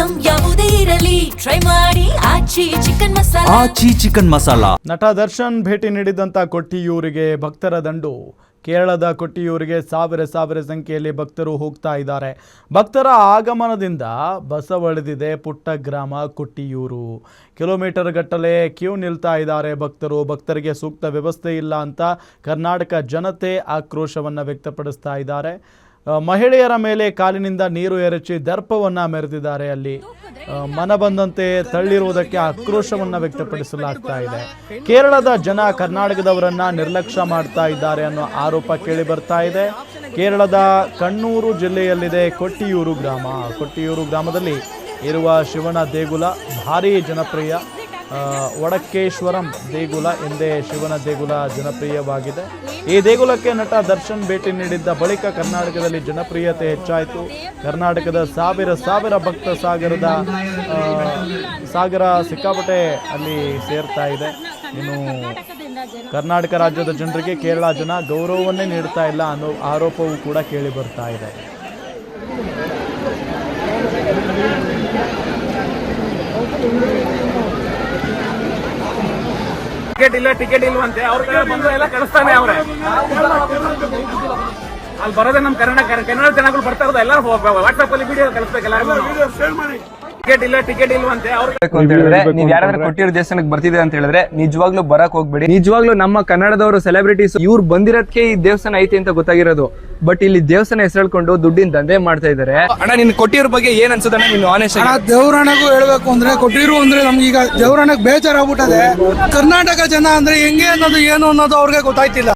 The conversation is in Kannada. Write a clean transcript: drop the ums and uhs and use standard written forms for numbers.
ಐಟಂ ಯಾವುದೇ ಇರಲಿ ಟ್ರೈ ಮಾಡಿ ಆಚಿ ಚಿಕನ್ ಮಸಾಲಾ. ಆಚಿ ಚಿಕನ್ ಮಸಾಲಾ. ನಟ ದರ್ಶನ್ ಭೇಟಿ ನೀಡಿದಂಥ ಕೊಟ್ಟಿಯೂರಿಗೆ ಭಕ್ತರ ದಂಡು. ಕೇರಳದ ಕೊಟ್ಟಿಯೂರಿಗೆ ಸಾವಿರ ಸಂಖ್ಯೆಯಲ್ಲಿ ಭಕ್ತರು ಹೋಗ್ತಾ ಇದ್ದಾರೆ. ಭಕ್ತರ ಆಗಮನದಿಂದ ಬಸವಳಿದಿದೆ ಪುಟ್ಟ ಗ್ರಾಮ ಕೊಟ್ಟಿಯೂರು. ಕಿಲೋಮೀಟರ್ ಗಟ್ಟಲೆ ಕ್ಯೂ ನಿಲ್ತಾ ಇದ್ದಾರೆ ಭಕ್ತರು. ಭಕ್ತರಿಗೆ ಸೂಕ್ತ ವ್ಯವಸ್ಥೆ ಇಲ್ಲ ಅಂತ ಕರ್ನಾಟಕ ಜನತೆ ಆಕ್ರೋಶವನ್ನು ವ್ಯಕ್ತಪಡಿಸ್ತಾ ಇದ್ದಾರೆ. ಮಹಿಳೆಯರ ಮೇಲೆ ಕಾಲಿನಿಂದ ನೀರು ಎರಚಿ ದರ್ಪವನ್ನು ಮೆರೆದಿದ್ದಾರೆ. ಅಲ್ಲಿ ಮನ ಬಂದಂತೆ ತಳ್ಳಿರುವುದಕ್ಕೆ ಆಕ್ರೋಶವನ್ನು ವ್ಯಕ್ತಪಡಿಸಲಾಗ್ತಾ ಇದೆ. ಕೇರಳದ ಜನ ಕರ್ನಾಟಕದವರನ್ನ ನಿರ್ಲಕ್ಷ್ಯ ಮಾಡ್ತಾ ಇದ್ದಾರೆ ಅನ್ನೋ ಆರೋಪ ಕೇಳಿ ಬರ್ತಾ ಇದೆ. ಕೇರಳದ ಕಣ್ಣೂರು ಜಿಲ್ಲೆಯಲ್ಲಿದೆ ಕೊಟ್ಟಿಯೂರು ಗ್ರಾಮ. ಕೊಟ್ಟಿಯೂರು ಗ್ರಾಮದಲ್ಲಿ ಇರುವ ಶಿವನ ದೇಗುಲ ಭಾರೀ ಜನಪ್ರಿಯ. ವಡಕ್ಕೇಶ್ವರಂ ದೇಗುಲ ಎಂದೇ ಶಿವನ ದೇಗುಲ ಜನಪ್ರಿಯವಾಗಿದೆ. ಈ ದೇಗುಲಕ್ಕೆ ನಟ ದರ್ಶನ್ ಭೇಟಿ ನೀಡಿದ್ದ ಬಳಿಕ ಕರ್ನಾಟಕದಲ್ಲಿ ಜನಪ್ರಿಯತೆ ಹೆಚ್ಚಾಯಿತು. ಕರ್ನಾಟಕದ ಸಾವಿರ ಭಕ್ತ ಸಾಗರ ಸಿಕ್ಕಾಪಟ್ಟೆ ಅಲ್ಲಿ ಸೇರ್ತಾ ಇದೆ. ಇನ್ನು ಕರ್ನಾಟಕ ರಾಜ್ಯದ ಜನರಿಗೆ ಕೇರಳ ಜನ ಗೌರವವನ್ನೇ ನೀಡ್ತಾ ಇಲ್ಲ ಅನ್ನೋ ಆರೋಪವೂ ಕೂಡ ಕೇಳಿ ಬರ್ತಾ ಇದೆ. ಟಿಕೆಟ್ ಇಲ್ವಂತೆ ಅವ್ರ ಕಡೆ ಬಂದು ಎಲ್ಲ ಕಳಿಸ್ತಾನೆ ಅವ್ರೆ. ಅಲ್ಲಿ ಬರೋದೇ ನಮ್ ಕನ್ನಡ ಜನಗಳು ಬರ್ತಾ ಇರೋದು ಎಲ್ಲ ವಾಟ್ಸ್ಆಪ್ ಅಲ್ಲಿ ವಿಡಿಯೋ ಕಳಿಸ್ಬೇಕಲ್ಲ. ಟಿಕೆಟ್ ಇಲ್ವಂತೆ ಅವ್ರ ಅಂತ ಹೇಳಿದ್ರೆ ನೀವ್ ಯಾರಾದ್ರೂ ಕೊಟ್ಟಿರೋ ದೇವಸ್ಥಾನಕ್ಕೆ ಬರ್ತಿದೆ ಅಂತ ಹೇಳಿದ್ರೆ ನಿಜವಾಗ್ಲೂ ಬರಕ್ ಹೋಗ್ಬೇಡಿ. ನಿಜವಾಗ್ಲೂ ನಮ್ಮ ಕನ್ನಡದವರು ಸೆಲೆಬ್ರಿಟೀಸ್ ಇವ್ರು ಬಂದಿರೋದಕ್ಕೆ ಈ ದೇವಸ್ಥಾನ ಐತಿ ಅಂತ ಗೊತ್ತಾಗಿರೋದು. ಬಟ್ ಇಲ್ಲಿ ದೇವಸ್ಥಾನ ಹೆಸರು ದುಡ್ಡಿನ ದಂಧೆ ಮಾಡ್ತಾ ಇದಾರೆ. ಅಣ್ಣ ನಿನ್ ಕೊಟ್ಟಿರೋ ಬಗ್ಗೆ ಏನ್ ಅನ್ಸುತ್ತಣ್ಣ? ನೀನು ಆನೆಸ್ಟ್ ದೇವರಾಣಗೂ ಹೇಳ್ಬೇಕು ಅಂದ್ರೆ ಕೊಟ್ಟಿರು ಅಂದ್ರೆ ನಮ್ಗೀಗ ದೇವರಾಣಗ್ ಬೇಜಾರಾಗ್ಬಿಟ್ಟದೆ. ಕರ್ನಾಟಕ ಜನ ಅಂದ್ರೆ ಹೆಂಗೆ ಅನ್ನೋದು ಏನು ಅನ್ನೋದು ಅವ್ರಿಗೆ ಗೊತ್ತಾಯ್ತಿಲ್ಲ.